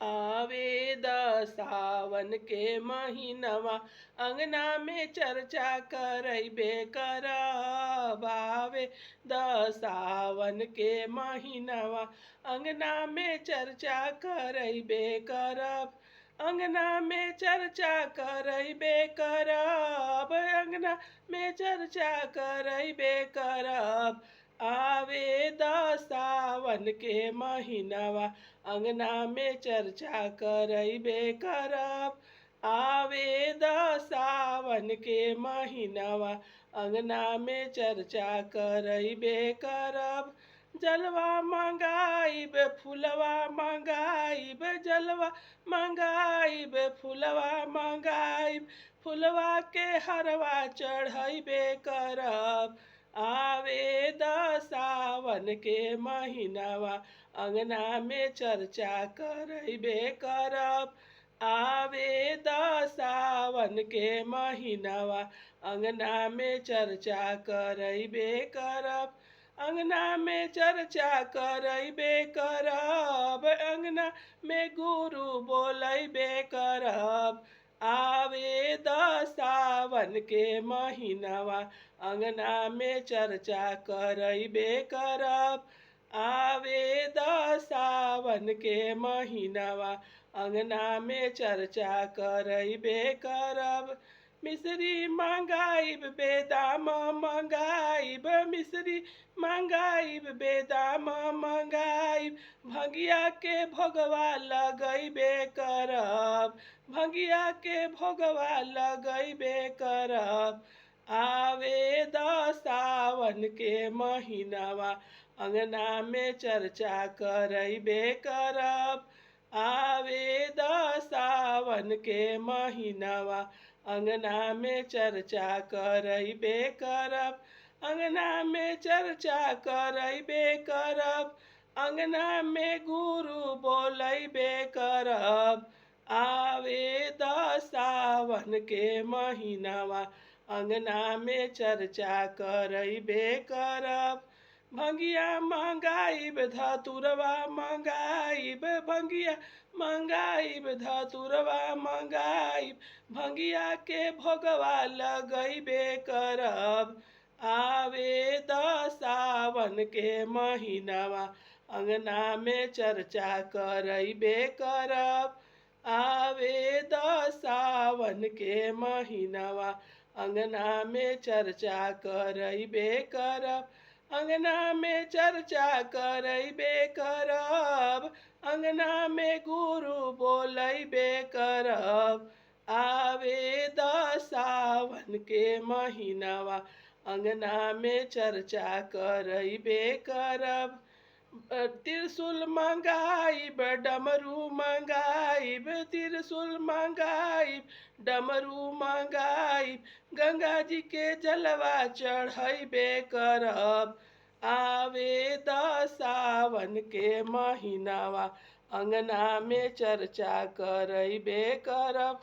आवे सावन के महीनवा अंगना में चर्चा करैबे करब। आवे सावन के महीनवा अंगना में चर्चा करैबे करब। अंगना में चर्चा करैबे करब। अंगना में चर्चा करैबे करब। आवे सावन के महीनवा अंगना में चर्चा करैबे करब। आवे सावन के महीनवा अंगना में चर्चा करैबे करब। जलवा मंगाइब फुलवा मंगाइब। जलवा मंगाइब फुलवा मंगाइब। फुलवा के हरवा चढ़ैबे करब। आवे सावन के महीनवा अंगना में चर्चा करैबे करब। आवे सावन के महीनवा अंगना में चर्चा करैबे करब। अंगना में चर्चा करैबे करब। अंगना में गुरु बोलैबे करब। आवे सावन के महीनवा अंगना में चर्चा करैबे करब। आवे सावन के महीनवा अंगना में चर्चा करैबे करब। मिश्री मंगाइब बेदाम मंगाइब। मिश्री मंगाइब बेदाम मंगाइब। भंगिया के भोगवा लगैबे करब। भंगिया के भोगवा लगैबे करब। आवे सावन के महीनवा अंगना में चर्चा करैबे करब। आवे सावन के महीनवा अंगना में चर्चा करैबे करब। अंगना में चर्चा करैबे करब। अंगना में गुरु बोलैबे करब। आवे सावन के महीनवा अंगना में चर्चा करैबे करब। भंगिया मंगाइब धतुरवा मंगाइब। भंगिया मंगाइब धतुरवा मंगाइब। भंगिया के भोगवा लगैबे करब। आवे सावन के महीनवा अंगना में चर्चा करैबे करब। आवे सावन के महीनवा अंगना में चर्चा करैबे करब। अंगना में चर्चा करैबे करब। अंगना में गुरु बोलैबे करब। आवे सावन के महीनवा अंगना में चर्चा करैबे करब। त्रिशूल मंगाइब डमरू मंगाइब। त्रिशूल मंगाइब डमरू मंगाइब। गंगा जी के जलवा चढ़ैबे करब। आवे सावन के महीनवा अंगना में चर्चा करैबे करब।